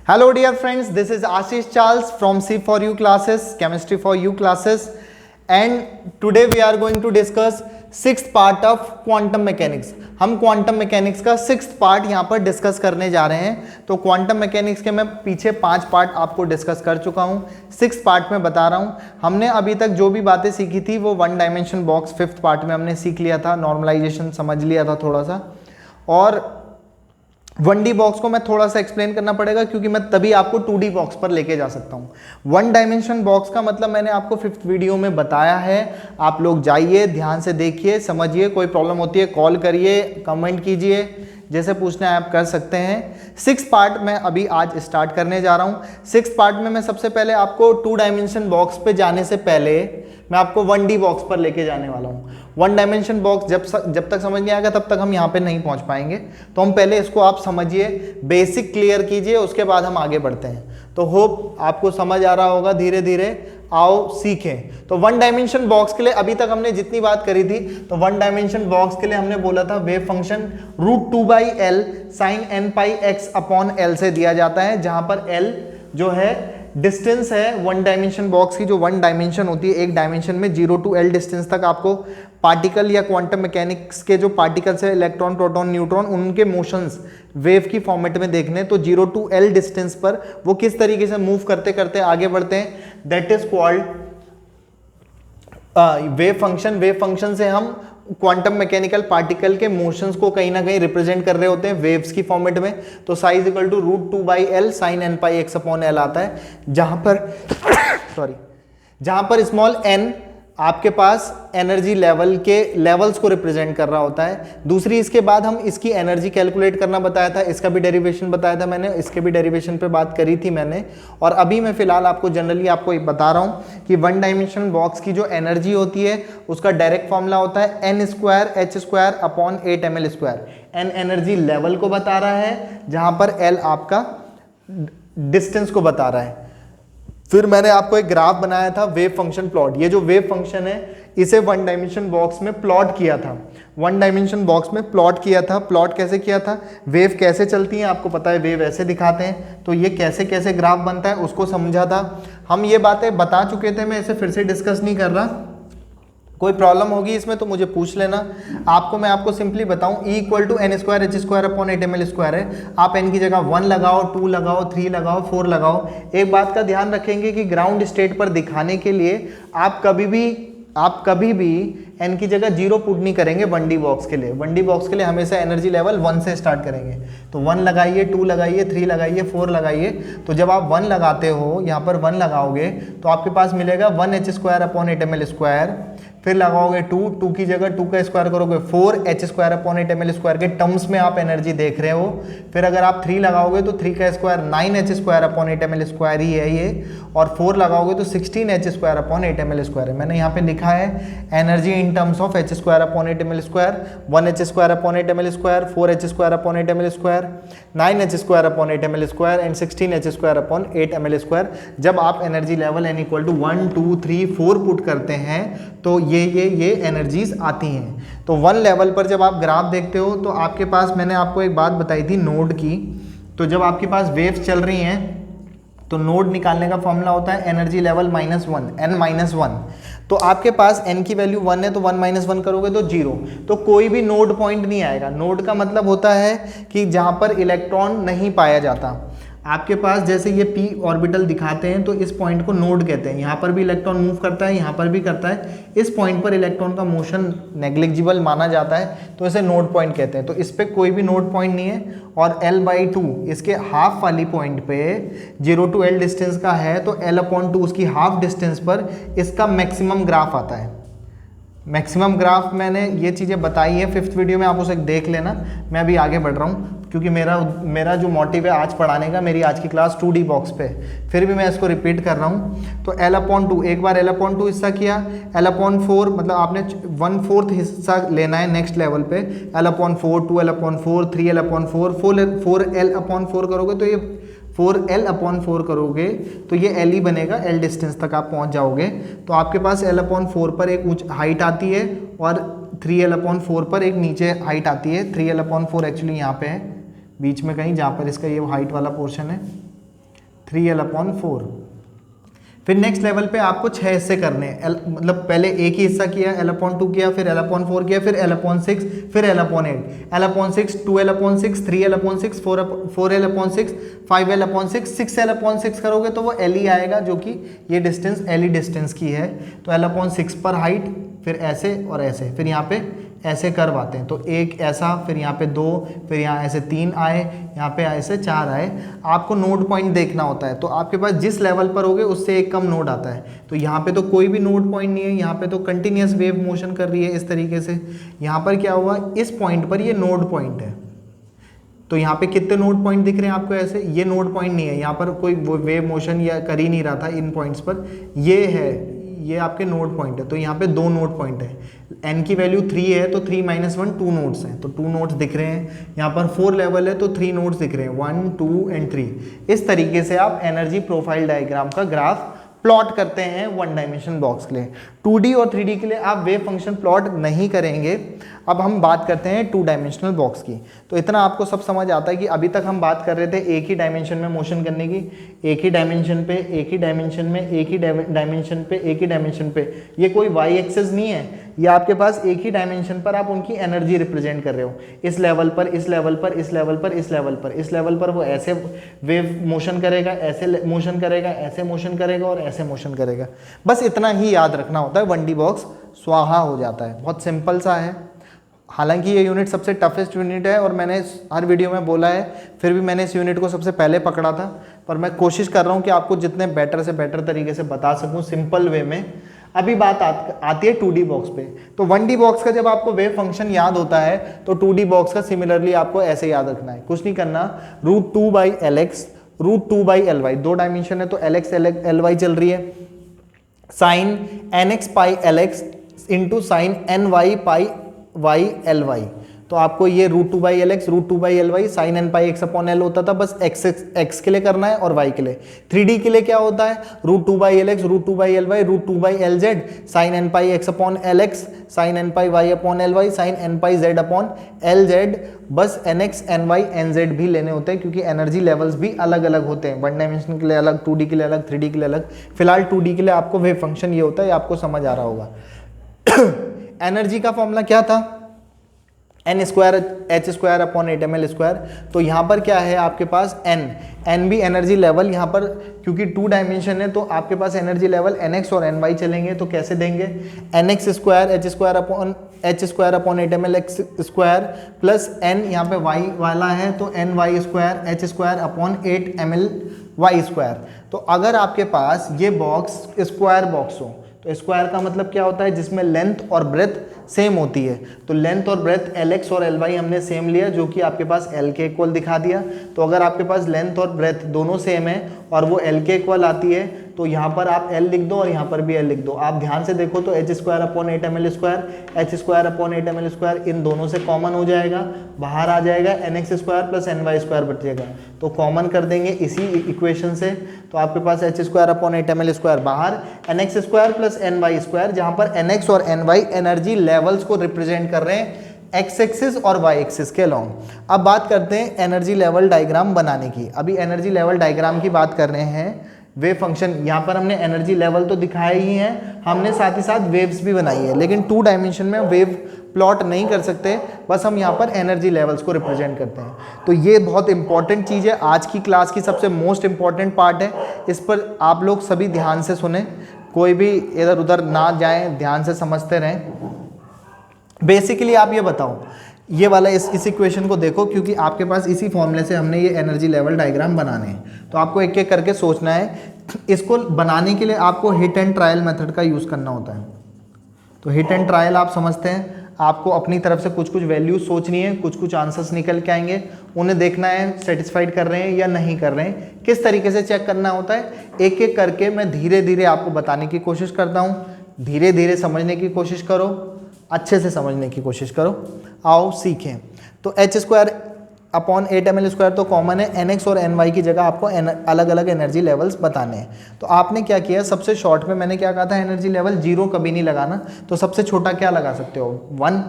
Hello dear friends, this is Ashish Charles from C4U classes, Chemistry for You classes, and today we are going to discuss sixth part of quantum mechanics. हम quantum mechanics का sixth part यहाँ पर discuss करने जा रहे हैं. तो quantum mechanics के मैं पीछे 5 पार्ट आपको डिस्कस कर चुका हूँ, सिक्स्थ पार्ट में बता रहा हूँ. हमने अभी तक जो भी बातें सीखी थी वो one dimension box fifth part में हमने सीख लिया था, नॉर्मलाइजेशन समझ लिया था थोड़ा सा, और 1D बॉक्स को मैं थोड़ा सा एक्सप्लेन करना पड़ेगा क्योंकि मैं तभी आपको 2D बॉक्स पर लेके जा सकता हूँ. वन डायमेंशन बॉक्स का मतलब मैंने आपको फिफ्थ वीडियो में बताया है. आप लोग जाइए, ध्यान से देखिए, समझिए. कोई प्रॉब्लम होती है कॉल करिए, कमेंट कीजिए, जैसे पूछना है आप कर सकते हैं. सिक्स्थ पार्ट में अभी आज स्टार्ट करने जा रहा हूँ. सिक्स्थ पार्ट में मैं सबसे पहले आपको 2 डायमेंशन बॉक्स पे जाने से पहले मैं आपको 1D बॉक्स पर लेके जाने वाला हूँ. वन डायमेंशन बॉक्स जब तक समझ नहीं आएगा तब तक हम यहाँ पे नहीं पहुँच पाएंगे. तो हम पहले इसको आप समझिए, बेसिक क्लियर कीजिए, उसके बाद हम आगे बढ़ते हैं. तो होप आपको समझ आ रहा होगा. धीरे धीरे आओ सीखें. तो वन डायमेंशन बॉक्स के लिए अभी तक हमने जितनी बात करी थी, तो वन डायमेंशन बॉक्स के लिए हमने बोला था wave function √2/L sin n pi x upon L से दिया जाता है, जहां पर L जो है डिस्टेंस है वन डायमेंशन बॉक्स की. जो वन डायमेंशन होती है, एक डायमेंशन में 0 to L डिस्टेंस तक आपको पार्टिकल या क्वांटम मैकेनिक्स के जो पार्टिकल्स है, इलेक्ट्रॉन, प्रोटॉन, न्यूट्रॉन, उनके मोशंस वेव की फॉर्मेट में देखने. तो 0 to L डिस्टेंस पर वो किस तरीके से मूव करते करते आगे बढ़ते हैं, that is called wave function. Wave function से हम क्वांटम मैकेनिकल पार्टिकल के मोशंस को कहीं ना कहीं रिप्रेजेंट कर रहे होते हैं वेव्स की फॉर्मेट में. तो size equal to √2/L sin n pi x upon L आता है, जहां पर स्मॉल n आपके पास एनर्जी लेवल के लेवल्स को रिप्रेजेंट कर रहा होता है. दूसरी, इसके बाद हम इसकी एनर्जी कैलकुलेट करना बताया था, इसका भी डेरिवेशन बताया था मैंने, इसके भी डेरिवेशन पे बात करी थी मैंने. और अभी मैं फिलहाल आपको जनरली आपको बता रहा हूँ कि वन डायमेंशन बॉक्स की जो एनर्जी होती है उसका डायरेक्ट फॉर्मूला होता है n² upon 8ml². n energy level को बता रहा है, जहाँ पर L आपका डिस्टेंस को बता रहा है. फिर मैंने आपको एक ग्राफ बनाया था, वेव फंक्शन प्लॉट. ये जो वेव फंक्शन है इसे वन डायमेंशन बॉक्स में प्लॉट किया था. वन डायमेंशन बॉक्स में प्लॉट किया था. प्लॉट कैसे किया था, वेव कैसे चलती हैं आपको पता है, वेव ऐसे दिखाते हैं, तो ये कैसे कैसे ग्राफ बनता है उसको समझा था. हम ये बातें बता चुके थे, मैं इसे फिर से डिस्कस नहीं कर रहा. कोई प्रॉब्लम होगी इसमें तो मुझे पूछ लेना. मैं आपको सिंपली बताऊं, E = n² अपॉन 8ml² है. आप n की जगह 1 लगाओ, 2 लगाओ, 3 लगाओ, 4 लगाओ. एक बात का ध्यान रखेंगे कि ग्राउंड स्टेट पर दिखाने के लिए आप कभी भी n की जगह 0 पुट नहीं करेंगे. 1D बॉक्स के लिए, 1D बॉक्स के लिए हमेशा एनर्जी लेवल 1 से स्टार्ट करेंगे. तो 1 लगाइए, 2 लगाइए, 3 लगाइए, 4 लगाइए. तो जब आप 1 लगाते हो, यहाँ पर 1 लगाओगे तो आपके पास मिलेगा 1h² अपॉन 8ml². फिर लगाओगे 2 की जगह 2 का स्क्वायर करोगे 4h² अपॉन 8ml² के टर्म्स में आप एनर्जी देख रहे हो. फिर अगर आप 3 लगाओगे तो 3 का स्क्वायर 9h² अपॉन 8ml² ही है ये, और 4 लगाओगे तो 16h² अपॉन 8ml² है. मैंने यहाँ पे लिखा है energy in terms of h² upon 8ml², 1h² upon 8ml², 4h² upon 8ml², 9h² upon 8ml² and 16h² upon 8ml². जब आप एनर्जी लेवल n = 1, 2, 3, 4 पुट करते हैं तो ये एनर्जीज आती हैं. तो 1 लेवल पर जब आप ग्राफ देखते हो तो आपके पास, मैंने आपको एक बात बताई थी नोड की, तो जब आपके पास वेव्स चल रही हैं तो नोड निकालने का फॉर्मूला होता है एनर्जी लेवल -1, n-1. तो आपके पास n की वैल्यू 1 है तो 1 - 1 करोगे तो 0. तो कोई भी नोड पॉइंट नहीं आएगा. नोड का मतलब होता है कि जहाँ पर इलेक्ट्रॉन नहीं पाया जाता. आपके पास जैसे ये p ऑर्बिटल दिखाते हैं तो इस पॉइंट को नोड कहते हैं. यहाँ पर भी इलेक्ट्रॉन मूव करता है, यहाँ पर भी करता है. इस पॉइंट पर इलेक्ट्रॉन का मोशन नेग्लिजिबल माना जाता है, तो इसे नोड पॉइंट कहते हैं. तो इस पे कोई भी नोड पॉइंट नहीं है. और L/2 इसके हाफ वाली पॉइंट पे 0 to L डिस्टेंस का है, तो L/2 उसकी हाफ डिस्टेंस पर इसका मैक्सिमम ग्राफ आता है. मैक्सिमम ग्राफ मैंने ये चीज़ें बताई है फिफ्थ वीडियो में, आप उसे देख लेना. मैं अभी आगे बढ़ रहा हूँ क्योंकि मेरा जो मोटिव है आज पढ़ाने का, मेरी आज की क्लास 2D बॉक्स पे, फिर भी मैं इसको रिपीट कर रहा हूँ. तो L/2, एक बार L/2 हिस्सा किया, L/4 मतलब आपने 1/4 हिस्सा लेना है नेक्स्ट लेवल पे. L/4, 2L/4, 3L/4, 4L/4 करोगे तो ये 4L/4 करोगे तो ये L ही बनेगा. L डिस्टेंस तक आप पहुँच जाओगे. तो आपके पास L/4 पर एक हाइट आती है और 3L/4 पर एक नीचे हाइट आती है. 3L/4 एक्चुअली यहाँ पे है बीच में कहीं, जहाँ पर इसका ये हाइट वाला पोर्शन है. 3L/4। फिर नेक्स्ट लेवल पे आपको 6 हिस्से करने हैं, मतलब पहले एक ही हिस्सा किया, L/2 किया, फिर L/4 किया, फिर L/6, फिर L/8, L/6, 2L/6, 3L/6, 4L/6, 5L/6, 6L/6 करोगे तो वो L आएगा, जो कि ये डिस्टेंस L डिस्टेंस की है। तो L/6 पर हाइट, फिर ऐसे और ऐसे, फिर यहाँ पे ऐसे कर्व आते हैं, तो एक ऐसा, फिर यहाँ पे 2, फिर यहाँ ऐसे 3 आए, यहाँ पे ऐसे 4 आए। आपको नोड पॉइंट देखना होता है, तो आपके पास जिस लेवल पर होगे उससे एक कम नोड आता है। तो यहाँ पे तो कोई भी नोड पॉइंट नहीं है, यहाँ पे तो कंटिन्यूस वेव मोशन कर रही है इस तरीके से। यहाँ पर क्या हुआ, इस पॉइंट पर ये नोड पॉइंट है, तो यहाँ पे कितने नोड पॉइंट दिख रहे हैं आपको ऐसे, ये नोड पॉइंट नहीं है, यहाँ पर कोई वेव मोशन या कर ही नहीं रहा था इन पॉइंट्स पर, ये है, ये आपके नोड पॉइंट है। तो यहाँ पे 2 नोड पॉइंट है, n की वैल्यू 3 है तो 3 - 1 2 नोड्स हैं, तो 2 नोड्स दिख रहे हैं। यहाँ पर 4 लेवल है तो 3 नोड्स दिख रहे हैं, 1 2 एंड 3। इस तरीके से आप एनर्जी प्रोफाइल डायग्राम का ग्राफ प्लॉट करते हैं 1 डायमेंशन बॉक्स के लिए। 2D और 3D के लिए आप वेव फंक्शन प्लॉट नहीं करेंगे। अब हम बात करते हैं 2 डायमेंशनल बॉक्स की। तो इतना आपको सब समझ आता है कि अभी तक हम बात कर रहे थे एक ही डायमेंशन में मोशन करने की, एक ही डायमेंशन पे, एक ही डायमेंशन में, एक ही डायमेंशन पे, एक ही डायमेंशन पे। ये कोई वाई एक्सिस नहीं है, ये आपके पास एक ही डायमेंशन पर आप उनकी एनर्जी रिप्रेजेंट कर रहे हो, इस लेवल पर, इस लेवल पर, इस लेवल पर, इस लेवल पर। इस लेवल पर वो ऐसे वेव मोशन करेगा, ऐसे मोशन करेगा, ऐसे मोशन करेगा और ऐसे मोशन करेगा। बस इतना ही याद रखना होता है, 1D बॉक्स स्वाहा हो जाता है। बहुत सिंपल सा है। हालांकि ये यूनिट सबसे टफेस्ट यूनिट है और मैंने हर वीडियो में बोला है, फिर भी मैंने इस यूनिट को सबसे पहले पकड़ा था, पर मैं कोशिश कर रहा हूँ कि आपको जितने बेटर से बेटर तरीके से बता सकूँ सिंपल वे में। अभी बात आती है 2D बॉक्स पे। तो 1D बॉक्स का जब आपको वेव फंक्शन याद होता है तो 2D बॉक्स का सिमिलरली आपको ऐसे याद रखना है, कुछ नहीं करना, √2/Lx, √2/Ly, 2 डायमेंशन है तो Lx Ly चल रही है, साइन nx पाई Lx इंटू साइन ny पाई y Ly। तो आपको ये √2/Lx, √2/Ly, साइन n पाई x/L होता था, बस x के लिए करना है और y के लिए। 3D के लिए क्या होता है, √2/Lx, √2/Ly, √2/Lz, sine n pi x/Lx, sine n pi y/Ly, sine n pi z/Lz। बस nx, ny, nz भी लेने होते हैं क्योंकि एनर्जी लेवल्स भी अलग अलग होते हैं, 1 डायमेंशन के लिए अलग, 2D के लिए अलग, 3D के लिए अलग। फिलहाल 2D के लिए आपको वेव फंक्शन ये होता है, आपको समझ आ रहा होगा। एनर्जी का फॉर्मूला क्या था, n²h²/8mL²। तो यहाँ पर क्या है आपके पास n भी एनर्जी लेवल, यहाँ पर क्योंकि 2 डायमेंशन है तो आपके पास एनर्जी लेवल nx और ny चलेंगे। तो कैसे देंगे, nx²h²/8mL² प्लस n, यहाँ पे y वाला है तो ny²h²/8mLy²। तो अगर आपके पास ये बॉक्स स्क्वायर बॉक्स हो, तो स्क्वायर का मतलब क्या होता है, जिसमें लेंथ और ब्रेथ सेम होती है। तो लेंथ और ब्रेथ Lx और Ly हमने सेम लिया, जो कि आपके पास L के इक्वल दिखा दिया। तो अगर आपके पास लेंथ और ब्रेथ दोनों सेम है और वो L के इक्वल आती है, तो यहाँ पर आप L लिख दो और यहाँ पर भी L लिख दो। आप ध्यान से देखो तो h²/8mL², h²/8mL² इन दोनों से कॉमन हो जाएगा, बाहर आ जाएगा, nx² + ny² बचेगा। तो कॉमन कर देंगे इसी इक्वेशन से, तो आपके पास h²/8mL² बाहर, nx² + ny², जहाँ पर nx और ny एनर्जी लेवल्स को रिप्रेजेंट कर रहे हैं एक्स एक्सिस और वाई एक्सिस के अलोंग। अब बात करते हैं एनर्जी लेवल डायग्राम बनाने की। अभी एनर्जी लेवल डायग्राम की बात कर रहे हैं। वेव फंक्शन, यहाँ पर हमने एनर्जी लेवल तो दिखाए ही हैं, हमने साथ ही साथ वेव्स भी बनाई है, लेकिन 2 डायमेंशन में वेव प्लॉट नहीं कर सकते, बस हम यहाँ पर एनर्जी लेवल्स को रिप्रेजेंट करते हैं। तो ये बहुत इंपॉर्टेंट चीज़ है, आज की क्लास की सबसे मोस्ट इंपॉर्टेंट पार्ट है। इस पर आप लोग सभी ध्यान से सुने, कोई भी इधर उधर ना जाएं, ध्यान से समझते रहें। बेसिकली आप ये बताओ, ये वाला इस इक्वेशन को देखो, क्योंकि आपके पास इसी फॉर्मूले से हमने ये एनर्जी लेवल डायग्राम बनाने हैं। तो आपको एक एक करके सोचना है। इसको बनाने के लिए आपको हिट एंड ट्रायल मेथड का यूज़ करना होता है। तो हिट एंड ट्रायल आप समझते हैं, आपको अपनी तरफ से कुछ कुछ वैल्यूज सोचनी है, कुछ कुछ आंसर्स निकल के आएंगे, उन्हें देखना है सेटिस्फाइड कर रहे हैं या नहीं कर रहे हैं। किस तरीके से चेक करना होता है, एक एक करके मैं धीरे धीरे आपको बताने की कोशिश करता हूँ। धीरे धीरे समझने की कोशिश करो, अच्छे से समझने की कोशिश करो, आओ सीखें। तो h²/8mL² तो कॉमन है, nx और ny की जगह आपको अलग अलग एनर्जी लेवल्स बताने हैं। तो आपने क्या किया, सबसे शॉर्ट में मैंने क्या कहा था, एनर्जी लेवल 0 कभी नहीं लगाना, तो सबसे छोटा क्या लगा सकते हो, 1।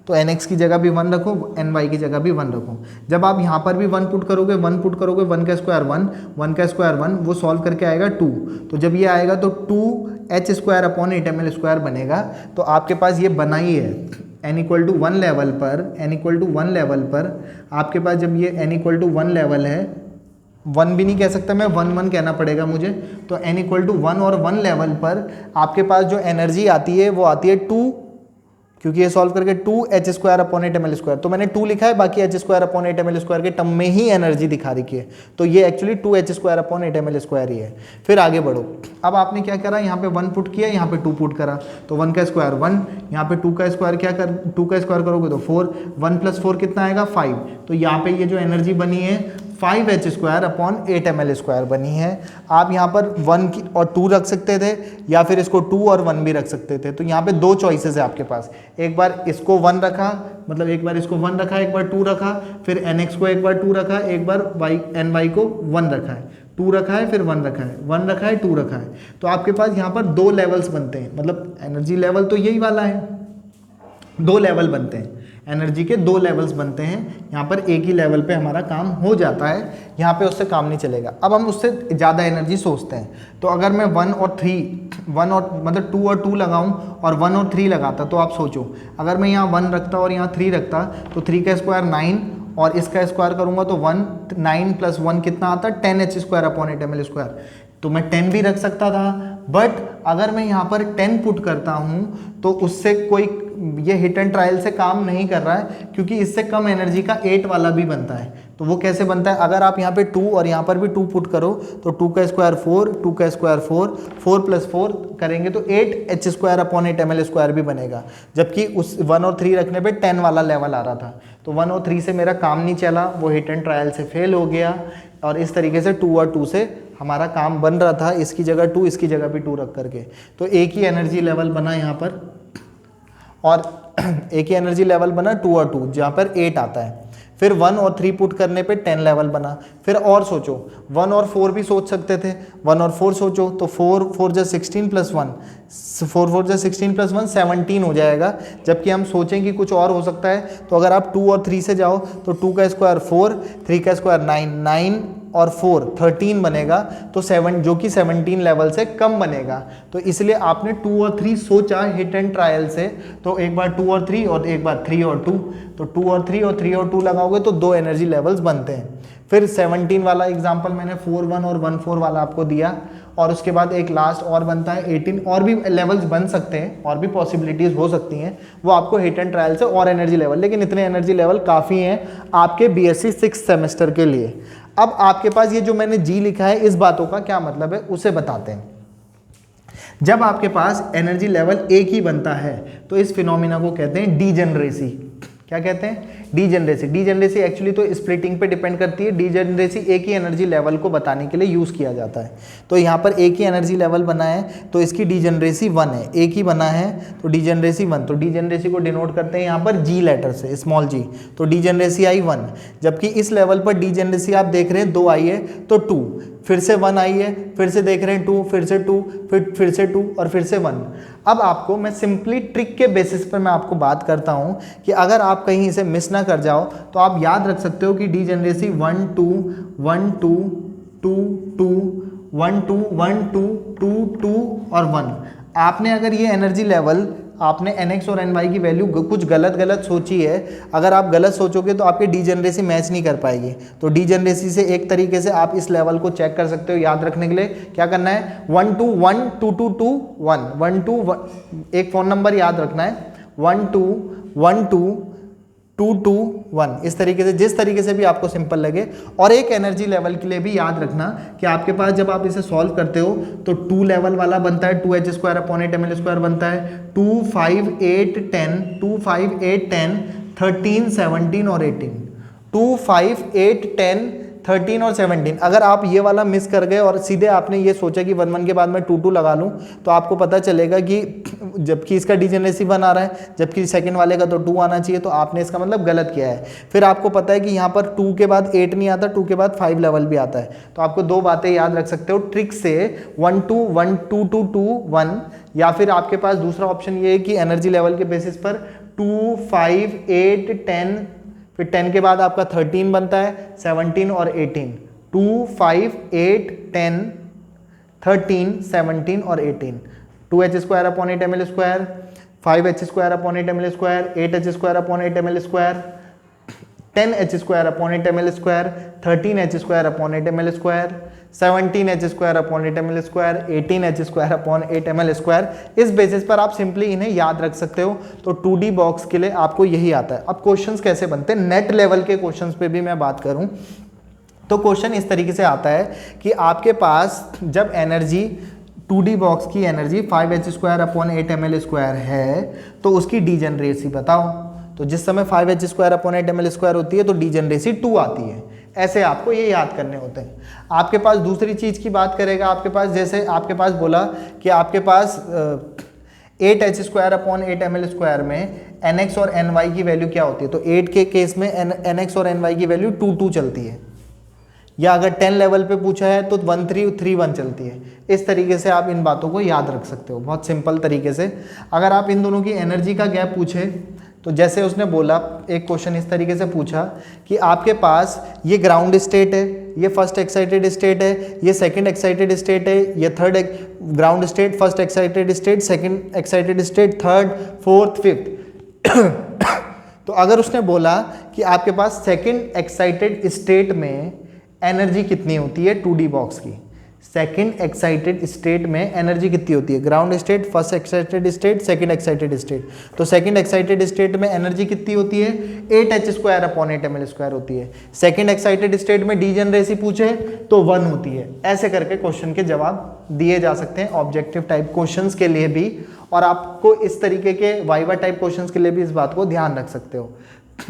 तो nx की जगह भी 1 रखो, ny की जगह भी 1 रखो। जब आप यहाँ पर भी 1 पुट करोगे, 1 पुट करोगे, 1 का स्क्वायर 1, 1 का स्क्वायर 1, वो सॉल्व करके आएगा 2। तो जब ये आएगा तो 2h² अपॉन 8ml² बनेगा। तो आपके पास ये बना ही है n इक्वल टू 1 लेवल पर, n इक्वल टू 1 लेवल पर आपके पास जब ये n इक्वल टू 1 लेवल है, 1 भी नहीं कह सकता मैं, 1 कहना पड़ेगा मुझे। तो n इक्वल टू 1 और 1 लेवल पर आपके पास जो एनर्जी आती है वो आती है 2, क्योंकि ये सॉल्व करके 2h² अपॉन 8ml²। तो मैंने 2 लिखा है, बाकी h² अपॉन 8ml² के टर्म में ही एनर्जी दिखा रखी है। तो ये एक्चुअली 2h² अपॉन 8ml² ही है। फिर आगे बढ़ो, अब आपने क्या करा, यहाँ पे 1 पुट किया, यहाँ पे 2 पुट करा, तो 1 का स्क्वायर 1, यहाँ पे 2 का स्क्वायर क्या कर 2 का स्क्वायर करोगे तो 4, 1 + 4 कितना आएगा 5। तो यहाँ पे ये जो एनर्जी बनी है 5h² अपॉन 8ml² बनी है। आप यहाँ पर 1 और 2 रख सकते थे, या फिर इसको 2 और 1 भी रख सकते थे। तो यहाँ पे 2 चॉइसेस है आपके पास, एक बार इसको 1 रखा, मतलब एक बार इसको 1 रखा, एक बार 2 रखा, फिर nx को एक बार 2 रखा, एक बार ny को 1 रखा है, 2 रखा है, फिर 1 रखा है, 1 रखा है, 2 रखा है। तो आपके पास यहाँ पर 2 लेवल्स बनते हैं, मतलब एनर्जी लेवल तो यही वाला है, 2 लेवल बनते हैं, एनर्जी के 2 लेवल्स बनते हैं। यहाँ पर एक ही लेवल पे हमारा काम हो जाता है, यहाँ पे उससे काम नहीं चलेगा। अब हम उससे ज़्यादा एनर्जी सोचते हैं, तो अगर मैं 1 और 2 और 2 लगाऊं और 1 और 3 लगाता, तो आप सोचो अगर मैं यहाँ 1 रखता और यहाँ 3 रखता, तो 3 का स्क्वायर 9 और इसका स्क्वायर करूँगा तो 1, 9 + 1 कितना आता है 10h² अपॉन 8ml²। तो मैं 10 भी रख सकता था, बट अगर मैं यहाँ पर 10 पुट करता हूँ तो उससे कोई ये हिट एंड ट्रायल से काम नहीं कर रहा है, क्योंकि इससे कम एनर्जी का 8 वाला भी बनता है। तो वो कैसे बनता है, अगर आप यहाँ पे 2 और यहाँ पर भी 2 पुट करो तो 2 का स्क्वायर 4, 2 का स्क्वायर 4, 4 + 4 करेंगे तो 8h² अपॉन 8ml² भी बनेगा, जबकि उस 1 और 3 रखने पे 10 वाला लेवल आ रहा था। तो 1 और 3 से मेरा काम नहीं चला, वो हिट एंड ट्रायल से फेल हो गया, और इस तरीके से 2 और 2 से हमारा काम बन रहा था, इसकी जगह 2, इसकी जगह भी 2 रख करके। तो एक ही एनर्जी लेवल बना यहाँ पर, और एक ही एनर्जी लेवल बना 2 और 2, जहाँ पर 8 आता है। फिर 1 और 3 पुट करने पे 10 लेवल बना। फिर और सोचो, 1 और 4 भी सोच सकते थे, 1 और 4 सोचो तो 4 4 + 16 + 1, 4 4 + 16 + 1 17 हो जाएगा। जबकि हम सोचें कि कुछ और हो सकता है, तो अगर आप 2 और 3 से जाओ तो 2 का स्क्वायर 4, 3 का स्क्वायर 9, 9 और 4 13 बनेगा, तो 7 जो कि 17 लेवल से कम बनेगा। तो इसलिए आपने 2 और 3 सोचा हिट एंड ट्रायल से, तो एक बार 2 और 3 और एक बार 3 और 2, तो 2 और 3 और 3 और 2 लगाओगे तो 2 एनर्जी लेवल्स बनते हैं। फिर 17 वाला एग्जाम्पल मैंने 4 1 और 1 4 वाला आपको दिया, और उसके बाद एक लास्ट और बनता है 18, और भी लेवल्स बन सकते हैं, और भी पॉसिबिलिटीज़ हो सकती हैं, वो आपको हिट एंड ट्रायल से और एनर्जी लेवल, लेकिन इतने एनर्जी लेवल काफ़ी हैं आपके BSc 6th सेमेस्टर के लिए। अब आपके पास ये जो मैंने जी लिखा है, इस बातों का क्या मतलब है उसे बताते हैं। जब आपके पास एनर्जी लेवल एक ही बनता है तो इस फिनोमिना को कहते हैं डीजेनरेसी। क्या कहते हैं? डीजेनरेसी। डीजेनरेसी एक्चुअली तो स्प्लिटिंग पे डिपेंड करती है। डीजेनरेसी एक ही एनर्जी लेवल को बताने के लिए यूज़ किया जाता है। तो यहाँ पर एक ही एनर्जी लेवल बना है तो इसकी डीजेनरेसी 1 है, एक ही बना है तो डीजेनरेसी 1। तो डीजेनरेसी को डिनोट करते हैं यहाँ पर जी लेटर से, स्मॉल जी। तो डीजेनरेसी आई 1, जबकि इस लेवल पर डीजेनरेसी आप देख रहे हैं 2 आई है तो 2, फिर से 1 आई है, फिर से देख रहे हैं 2, फिर से 2, फिर से 2 और फिर से 1। अब आपको मैं सिंपली ट्रिक के बेसिस पर मैं आपको बात करता हूँ कि अगर आप कहीं इसे मिस ना कर जाओ तो आप याद रख सकते हो कि डीजेनरेसी 1 2 1 2 2 2 1 2 1 2 2 2 और 1। आपने अगर ये एनर्जी लेवल आपने nx और ny की वैल्यू कुछ गलत सोची है, अगर आप गलत सोचोगे तो आपकी डीजेनरेसी मैच नहीं कर पाएगी। तो डीजेनरेसी से एक तरीके से आप इस लेवल को चेक कर सकते हो। याद रखने के लिए क्या करना है, 1 2 1 2 2 2 1 1 2 1, एक फ़ोन नंबर याद रखना है 1 2 1 2 2 2 1, इस तरीके से, जिस तरीके से भी आपको सिंपल लगे। और एक एनर्जी लेवल के लिए भी याद रखना कि आपके पास जब आप इसे सॉल्व करते हो तो 2 लेवल वाला बनता है 2h² अपॉन 8ml² बनता है 2 5 8 10 2 5 8 10 13 17 और 18 2 5 8 10 13 और 17। अगर आप ये वाला मिस कर गए और सीधे आपने ये सोचा कि 1 1 के बाद मैं 2 2 लगा लूँ तो आपको पता चलेगा कि जबकि इसका डीजेनरेसी 1 आ रहा है जबकि सेकंड वाले का तो 2 आना चाहिए, तो आपने इसका मतलब गलत किया है। फिर आपको पता है कि यहाँ पर 2 के बाद 8 नहीं आता, 2 के बाद 5 लेवल भी आता है। तो आपको 2 बातें याद रख सकते हो ट्रिक से, 1 2 1 2 2 2 1, या फिर आपके पास दूसरा ऑप्शन ये है कि एनर्जी लेवल के बेसिस पर 2, 5, 8, 10, फिर 10 के बाद आपका 13 बनता है, 17 और 18, 2, 5, 8, 10, 13, 17 और 18, 2h square upon 8 ml square, 5h square upon 8 ml square, 8h square upon 8 ml square, 10h square upon 8 ml square, 13h square upon 8 ml square, 17h square upon 8 ml square, 18h square upon 8 ml square. इस basis पर आप simply इन्हें याद रख सकते हो। तो 2D box के लिए आपको यही आता है। अब क्वेश्चंस कैसे बनते हैं, नेट लेवल के क्वेश्चंस पे भी मैं बात करूं तो क्वेश्चन इस तरीके से आता है कि आपके पास जब एनर्जी 2D बॉक्स की energy 5h square upon 8 ml square है तो उसकी डीजेनरेसी बताओ। तो जिस समय 5h square upon 8 ml square होती है तो डीजेनरेसी 2 आती है। ऐसे आपको ये याद करने होते हैं। आपके पास दूसरी चीज़ की बात करेगा, आपके पास जैसे आपके पास बोला कि आपके पास 8h square upon 8 ml square में nx और ny की वैल्यू क्या होती है, तो 8 के केस में nx और ny की वैल्यू 2, 2 चलती है, या अगर 10 लेवल पे पूछा है तो 1, 3, 3, 1 चलती है। इस तरीके से आप इन बातों को याद रख सकते हो बहुत सिंपल तरीके से। अगर आप इन दोनों की एनर्जी का गैप पूछे तो जैसे उसने बोला, एक क्वेश्चन इस तरीके से पूछा कि आपके पास ये ग्राउंड स्टेट है, ये फर्स्ट एक्साइटेड स्टेट है, ये सेकंड एक्साइटेड स्टेट है, ये third ground state, first excited state, second excited state, third, fourth, fifth. तो अगर उसने बोला कि आपके पास सेकंड एक्साइटेड स्टेट में एनर्जी कितनी होती है 2D बॉक्स की, सेकंड एक्साइटेड स्टेट में एनर्जी कितनी होती है, ground state, first excited state, second excited state, तो सेकंड एक्साइटेड स्टेट में एनर्जी कितनी होती है 8h square upon 8 ml square होती है। सेकंड एक्साइटेड स्टेट में डीजेनरेसी पूछे तो 1 होती है। ऐसे करके क्वेश्चन के जवाब दिए जा सकते हैं ऑब्जेक्टिव टाइप क्वेश्चंस के लिए भी, और आपको इस तरीके के वाइवा टाइप क्वेश्चंस के लिए भी इस बात को ध्यान रख सकते हो।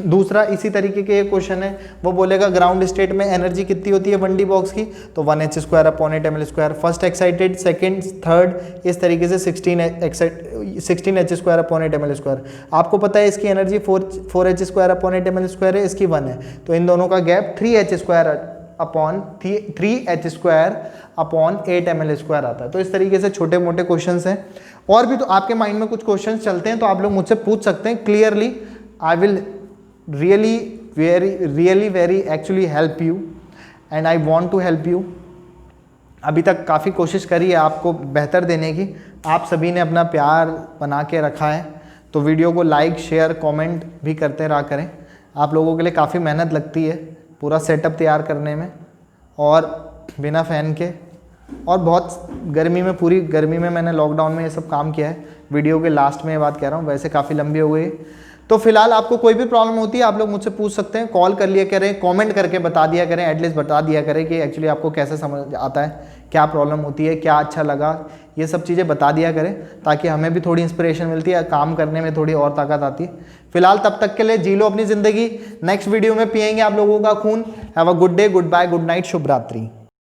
दूसरा इसी तरीके के एक क्वेश्चन है, वो बोलेगा ग्राउंड स्टेट में एनर्जी कितनी होती है 1D बॉक्स की, तो 1h square upon 8 ml square, first excited, second, third, इस तरीके से 16h square upon 8 ml square. आपको पता है इसकी energy 4h square upon 8 ml square है, इसकी 1 है, तो इन दोनों का gap 3h square upon 3h square upon 8 ml square आता है। तो इस तरीके से छोटे मोटे क्वेश्चन हैं। और भी तो आपके माइंड में कुछ क्वेश्चन चलते हैं तो आप लोग मुझसे पूछ सकते हैं clearly. I will really very actually help you and I want to help you। अभी तक काफ़ी कोशिश करी है आपको बेहतर देने की, आप सभी ने अपना प्यार बना के रखा है, तो वीडियो को लाइक, शेयर, कमेंट भी करते रहा करें। आप लोगों के लिए काफ़ी मेहनत लगती है पूरा सेटअप तैयार करने में, और बिना फ़ैन के, और बहुत गर्मी में, पूरी गर्मी में मैंने लॉकडाउन में ये सब काम किया है। वीडियो के लास्ट में ये बात कह रहा हूँ, वैसे काफ़ी लंबी हो गई। तो फिलहाल आपको कोई भी प्रॉब्लम होती है आप लोग मुझसे पूछ सकते हैं, कॉल कर लिया करें, कमेंट करके बता दिया करें, एटलीस्ट बता दिया करें कि एक्चुअली आपको कैसे समझ आता है, क्या प्रॉब्लम होती है, क्या अच्छा लगा, ये सब चीज़ें बता दिया करें, ताकि हमें भी थोड़ी इंस्पिरेशन मिलती है, काम करने में थोड़ी और ताकत आती है। फिलहाल तब तक के लिए जी लो अपनी ज़िंदगी, नेक्स्ट वीडियो में पिएंगे आप लोगों का खून। Have a good day, good bye, good night, शुभ रात्रि।